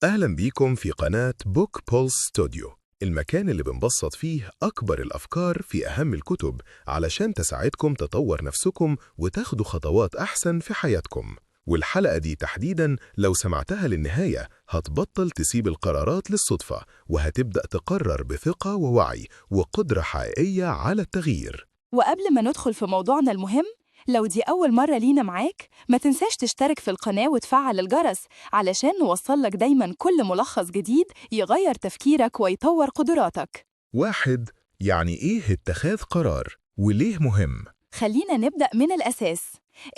أهلا بيكم في قناة بوك بولس ستوديو، المكان اللي بنبسط فيه أكبر الأفكار في أهم الكتب علشان تساعدكم تطور نفسكم وتاخدوا خطوات أحسن في حياتكم. والحلقة دي تحديداً لو سمعتها للنهاية هتبطل تسيب القرارات للصدفة، وهتبدأ تقرر بثقة ووعي وقدرة حقيقية على التغيير. وقبل ما ندخل في موضوعنا المهم، لو دي أول مرة لينا معاك ما تنساش تشترك في القناة وتفعل الجرس علشان نوصلك دايماً كل ملخص جديد يغير تفكيرك ويطور قدراتك. 1. يعني إيه اتخاذ قرار؟ وليه مهم؟ خلينا نبدأ من الأساس.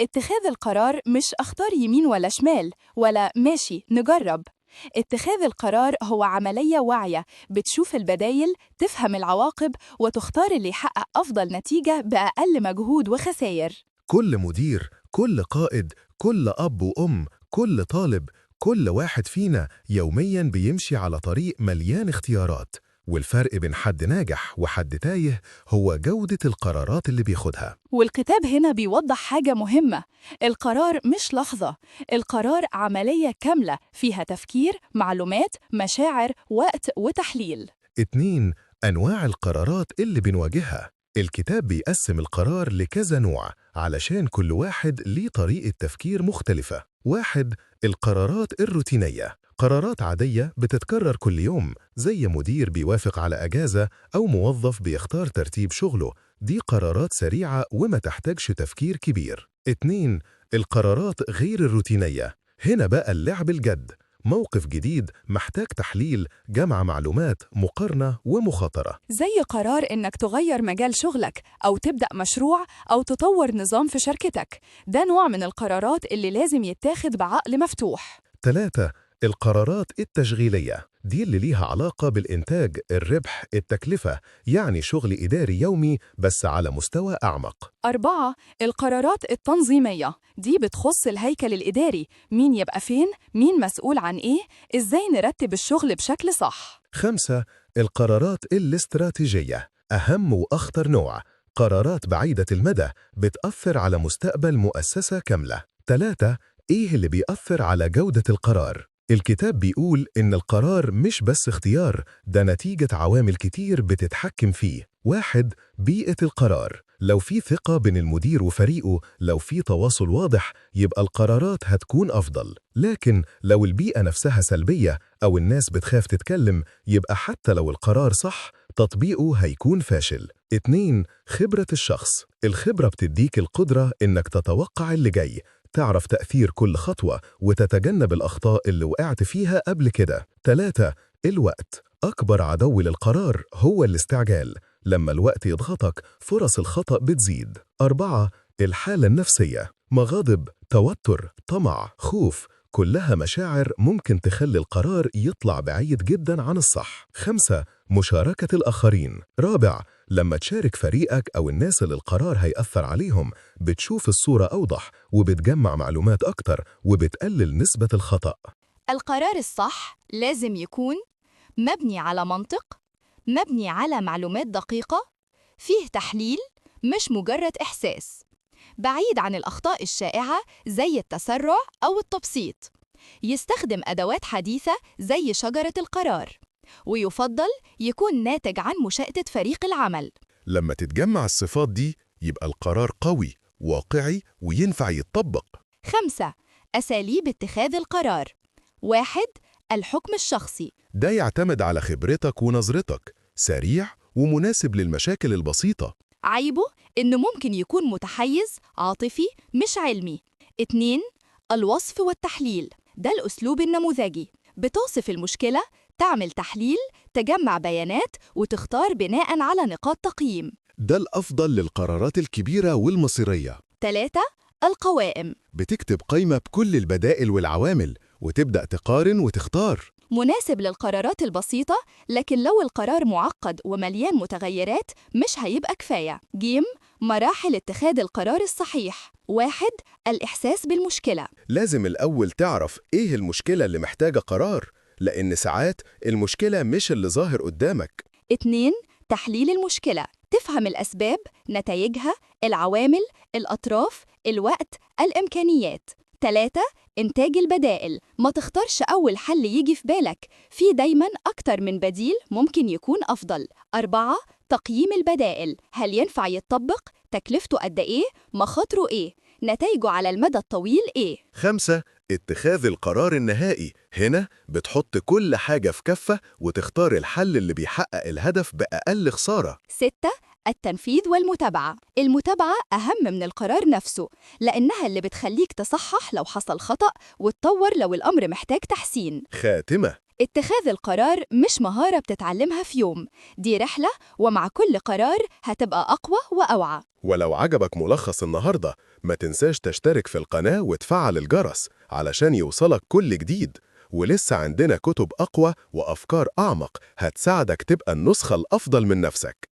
اتخاذ القرار مش أختار يمين ولا شمال ولا ماشي نجرب. اتخاذ القرار هو عملية واعية بتشوف البدايل، تفهم العواقب، وتختار اللي يحقق أفضل نتيجة بأقل مجهود وخسائر. كل مدير، كل قائد، كل أب وأم، كل طالب، كل واحد فينا يومياً بيمشي على طريق مليان اختيارات، والفرق بين حد ناجح وحد تايه هو جودة القرارات اللي بياخدها. والكتاب هنا بيوضح حاجة مهمة: القرار مش لحظة، القرار عملية كاملة فيها تفكير، معلومات، مشاعر، وقت وتحليل. 2. أنواع القرارات اللي بنواجهها. الكتاب بيقسم القرار لكذا نوع علشان كل واحد ليه طريقة تفكير مختلفة. 1. القرارات الروتينية، قرارات عادية بتتكرر كل يوم، زي مدير بيوافق على أجازة أو موظف بيختار ترتيب شغله. دي قرارات سريعة وما تحتاجش تفكير كبير. 2. القرارات غير الروتينية، هنا بقى اللعب الجد، موقف جديد محتاج تحليل، جمع معلومات، مقارنة ومخاطرة. زي قرار إنك تغير مجال شغلك أو تبدأ مشروع أو تطور نظام في شركتك، ده نوع من القرارات اللي لازم يتاخد بعقل مفتوح. 3. القرارات التشغيلية، دي اللي ليها علاقة بالإنتاج، الربح، التكلفة، يعني شغل إداري يومي بس على مستوى أعمق. 4. القرارات التنظيمية، دي بتخص الهيكل الإداري، مين يبقى فين، مين مسؤول عن إيه، إزاي نرتب الشغل بشكل صح. 5. القرارات الاستراتيجية، أهم وأخطر نوع، قرارات بعيدة المدى بتأثر على مستقبل مؤسسة كاملة. 3. إيه اللي بيأثر على جودة القرار؟ الكتاب بيقول إن القرار مش بس اختيار، ده نتيجة عوامل كتير بتتحكم فيه. 1. بيئة القرار، لو في ثقة بين المدير وفريقه، لو في تواصل واضح، يبقى القرارات هتكون أفضل. لكن لو البيئة نفسها سلبية أو الناس بتخاف تتكلم، يبقى حتى لو القرار صح تطبيقه هيكون فاشل. 2. خبرة الشخص، الخبرة بتديك القدرة إنك تتوقع اللي جاي، تعرف تأثير كل خطوة وتتجنب الأخطاء اللي وقعت فيها قبل كده. 3. الوقت، أكبر عدو للقرار هو الاستعجال، لما الوقت يضغطك فرص الخطأ بتزيد. 4. الحالة النفسية، مغاضب، توتر، طمع، خوف، كلها مشاعر ممكن تخلي القرار يطلع بعيد جدا عن الصح. 5. مشاركة الآخرين. رابع، لما تشارك فريقك أو الناس اللي القرار هيأثر عليهم، بتشوف الصورة أوضح وبتجمع معلومات أكتر وبتقلل نسبة الخطأ. القرار الصح لازم يكون مبني على منطق، مبني على معلومات دقيقة، فيه تحليل، مش مجرد إحساس، بعيد عن الأخطاء الشائعة زي التسرع أو التبسيط، يستخدم أدوات حديثة زي شجرة القرار، ويفضل يكون ناتج عن مشاهدة فريق العمل. لما تتجمع الصفات دي يبقى القرار قوي، واقعي، وينفع يتطبق. 5. أساليب اتخاذ القرار. 1. الحكم الشخصي، ده يعتمد على خبرتك ونظرتك، سريع ومناسب للمشاكل البسيطة. عيبه إنه ممكن يكون متحيز، عاطفي، مش علمي. 2. الوصف والتحليل، ده الأسلوب النموذجي، بتوصف المشكلة، تعمل تحليل، تجمع بيانات وتختار بناء على نقاط تقييم. ده الأفضل للقرارات الكبيرة والمصيرية. 3. القوائم، بتكتب قائمة بكل البدائل والعوامل وتبدأ تقارن وتختار. مناسب للقرارات البسيطة، لكن لو القرار معقد ومليان متغيرات مش هيبقى كفاية. ج. مراحل اتخاذ القرار الصحيح. 1. الإحساس بالمشكلة، لازم الأول تعرف إيه المشكلة اللي محتاجة قرار، لأن ساعات المشكلة مش اللي ظاهر قدامك. 2. تحليل المشكلة، تفهم الأسباب، نتائجها، العوامل، الأطراف، الوقت، الإمكانيات. 3. إنتاج البدائل. ما تختارش أول حل يجي في بالك، في دايماً أكتر من بديل ممكن يكون أفضل. 4. تقييم البدائل. هل ينفع يتطبق؟ تكلفته قد إيه؟ مخاطره إيه؟ نتائجه على المدى الطويل إيه؟ 5. اتخاذ القرار النهائي. هنا بتحط كل حاجة في كفة وتختار الحل اللي بيحقق الهدف بأقل خسارة. 6. التنفيذ والمتابعة. المتابعة أهم من القرار نفسه، لأنها اللي بتخليك تصحح لو حصل خطأ وتطور لو الأمر محتاج تحسين. خاتمة. اتخاذ القرار مش مهارة بتتعلمها في يوم، دي رحلة، ومع كل قرار هتبقى أقوى وأوعى. ولو عجبك ملخص النهاردة ما تنساش تشترك في القناة وتفعل الجرس علشان يوصلك كل جديد، ولسه عندنا كتب أقوى وأفكار أعمق هتساعدك تبقى النسخة الأفضل من نفسك.